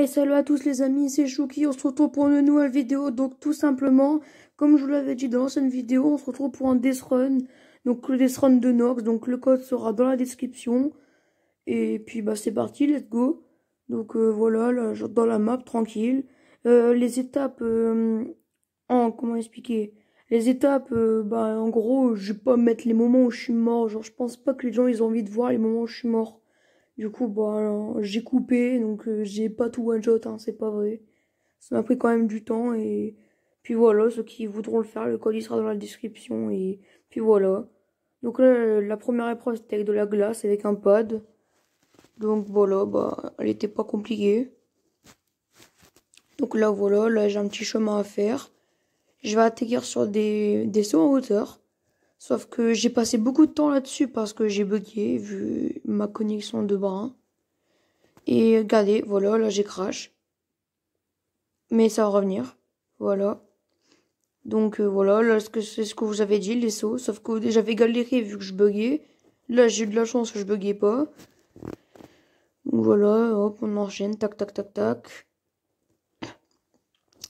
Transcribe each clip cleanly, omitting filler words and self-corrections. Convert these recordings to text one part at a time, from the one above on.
et salut à tous les amis, c'est Chouki, on se retrouve pour une nouvelle vidéo. Donc tout simplement, comme je vous l'avais dit dans l'ancienne vidéo, on se retrouve pour un Death Run. Donc le Death Run de Nox, donc le code sera dans la description. Et puis bah c'est parti, let's go. Donc voilà, là, dans la map, tranquille. Les étapes, comment expliquer? Les étapes, bah en gros, je vais pas mettre les moments où je suis mort. Genre je pense pas que les gens ils ont envie de voir les moments où je suis mort. Du coup, bah, alors, j'ai coupé, donc j'ai pas tout one shot, hein, c'est pas vrai. Ça m'a pris quand même du temps, et puis voilà, ceux qui voudront le faire, le code il sera dans la description, et puis voilà. Donc là, la première épreuve c'était avec de la glace, avec un pad. Donc voilà, bah, elle était pas compliquée. Donc là, voilà, là j'ai un petit chemin à faire. Je vais atterrir sur des sauts en hauteur. Sauf que j'ai passé beaucoup de temps là-dessus parce que j'ai bugué, vu ma connexion de bras. Et regardez, voilà, là j'ai crash. Mais ça va revenir. Voilà. Donc voilà, là c'est ce que vous avez dit, les sauts. Sauf que j'avais galéré vu que je buguais. Là j'ai eu de la chance que je buguais pas. Donc voilà, hop, on enchaîne, tac, tac, tac, tac.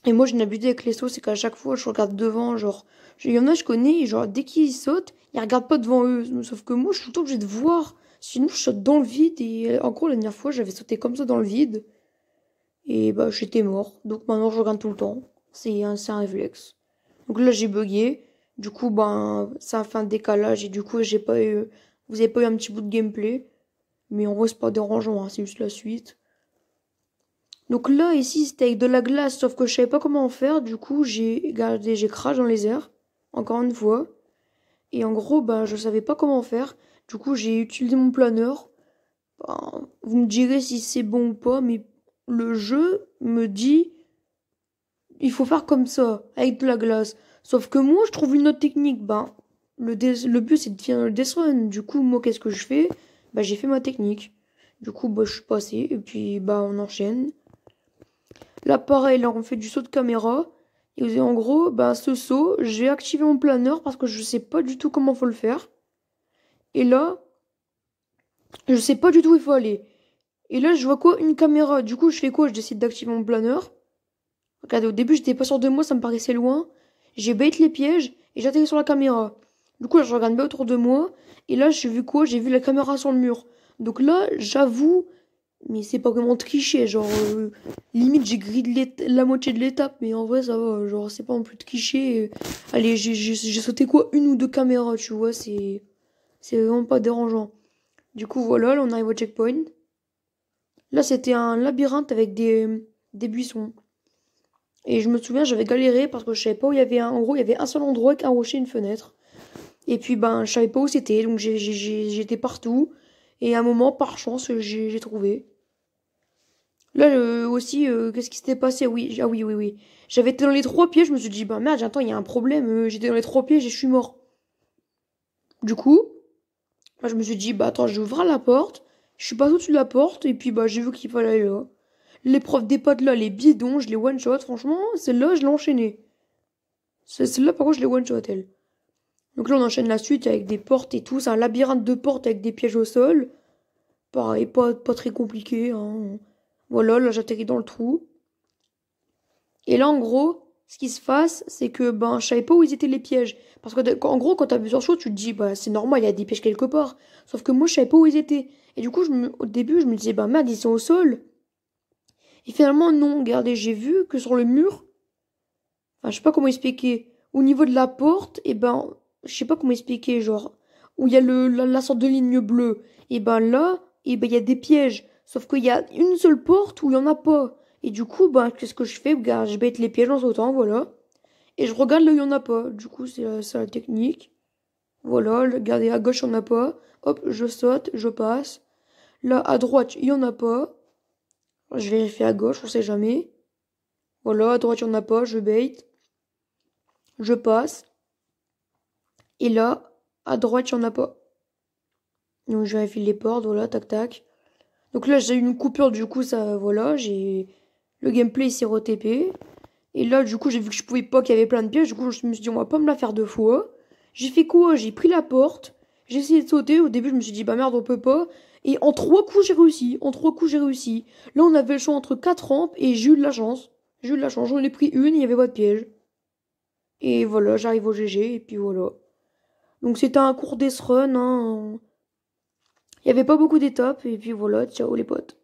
Et moi j'ai une habitude avec les sauts, c'est qu'à chaque fois je regarde devant, genre. Il y en a, je connais, genre dès qu'ils sautent, ils regardent pas devant eux. Sauf que moi je suis tout le temps obligée de voir. Sinon je saute dans le vide. Et en gros, la dernière fois, j'avais sauté comme ça dans le vide. Et bah j'étais mort. Donc maintenant je regarde tout le temps. C'est un réflexe. Donc là j'ai bugué. Du coup ben ça a fait un décalage et du coup j'ai pas eu. Vous avez pas eu un petit bout de gameplay. Mais en vrai c'est pas dérangeant, hein, c'est juste la suite. Donc là ici c'était avec de la glace, sauf que je savais pas comment en faire. Du coup j'ai crash dans les airs. Encore une fois. Et en gros ben je savais pas comment faire. Du coup j'ai utilisé mon planeur. Ben, vous me direz si c'est bon ou pas, mais le jeu me dit il faut faire comme ça, avec de la glace. Sauf que moi, je trouve une autre technique. Ben, le but, c'est de finir le Death Run. Du coup, moi, qu'est-ce que je fais? Bah, j'ai fait ma technique. Du coup, bah, je suis passé. Et puis, bah, on enchaîne. Là, pareil, là, on fait du saut de caméra. Et en gros, bah, ce saut, j'ai activé mon planeur parce que je sais pas du tout comment faut le faire. Et là, je sais pas du tout où il faut aller. Et là, je vois quoi? Une caméra. Du coup, je fais quoi? Je décide d'activer mon planeur. Regardez, au début, j'étais pas sûr de moi, ça me paraissait loin. J'ai bait les pièges et j'atterris sur la caméra. Du coup, là, je regarde bien autour de moi. Et là, j'ai vu quoi? J'ai vu la caméra sur le mur. Donc là, j'avoue, mais c'est pas vraiment tricher. Genre, limite, j'ai grillé la moitié de l'étape. Mais en vrai, ça va. Genre, c'est pas non plus de tricher. Allez, j'ai sauté quoi? Une ou deux caméras, tu vois. C'est vraiment pas dérangeant. Du coup, voilà, là, on arrive au checkpoint. Là, c'était un labyrinthe avec des buissons. Et je me souviens, j'avais galéré parce que je savais pas où il y avait en gros, il y avait un seul endroit avec un rocher, une fenêtre. Et puis, ben, je savais pas où c'était, donc j'étais partout. Et à un moment, par chance, j'ai trouvé. Là, aussi, qu'est-ce qui s'était passé? Oui, ah oui, oui, oui. J'avais été dans les trois pièges, je me suis dit, bah merde, attends, il y a un problème. J'étais dans les trois pièges et je suis mort. Du coup, moi, je me suis dit, bah attends, je vais ouvrir la porte. Je suis pas au-dessus de la porte, et puis, bah, j'ai vu qu'il fallait aller là. L'épreuve des potes là, les bidons, je les one-shot. Franchement, celle-là, je l'ai enchaînée. Celle-là, par contre, je l'ai one-shot, elle. Donc là, on enchaîne la suite avec des portes et tout. C'est un labyrinthe de portes avec des pièges au sol. Pareil, pas très compliqué, hein. Voilà, là, j'atterris dans le trou. Et là, en gros, ce qui se passe, c'est que, ben, je savais pas où ils étaient les pièges. Parce que, en gros, quand t'as plusieurs choses, tu te dis, bah, c'est normal, il y a des pièges quelque part. Sauf que moi, je savais pas où ils étaient. Et du coup, au début, je me disais, bah, merde, ils sont au sol. Et finalement, non, regardez, j'ai vu que sur le mur, enfin, je sais pas comment expliquer. Au niveau de la porte, et ben, je sais pas comment expliquer, genre, où il y a la sorte de ligne bleue. Et ben là, et ben, il y a des pièges. Sauf qu'il y a une seule porte où il y en a pas. Et du coup, ben, qu'est-ce que je fais? Regarde, je bête les pièges en sautant, voilà. Et je regarde là où il y en a pas. Du coup, c'est la technique. Voilà, regardez, à gauche, il y en a pas. Hop, je saute, je passe. Là, à droite, il y en a pas. Je vérifie à gauche, on sait jamais. Voilà, à droite, il y en a pas, je bait. Je passe. Et là, à droite, il n'y en a pas. Donc je vérifie les portes, voilà, tac tac. Donc là, j'ai eu une coupure, du coup, ça, voilà, j'ai. Le gameplay s'est re-TP. Et là, du coup, j'ai vu que je pouvais pas, qu'il y avait plein de pièges. Du coup, je me suis dit, on va pas me la faire deux fois. J'ai fait quoi? J'ai pris la porte. J'ai essayé de sauter. Au début, je me suis dit, bah merde, on peut pas. Et en 3 coups, j'ai réussi. En 3 coups, j'ai réussi. Là, on avait le choix entre 4 rampes et j'ai eu de la chance. J'ai eu de la chance. J'en ai pris une, il n'y avait pas de piège. Et voilà, j'arrive au GG et puis voilà. Donc c'était un court death run, hein. Il n'y avait pas beaucoup d'étapes et puis voilà, ciao les potes.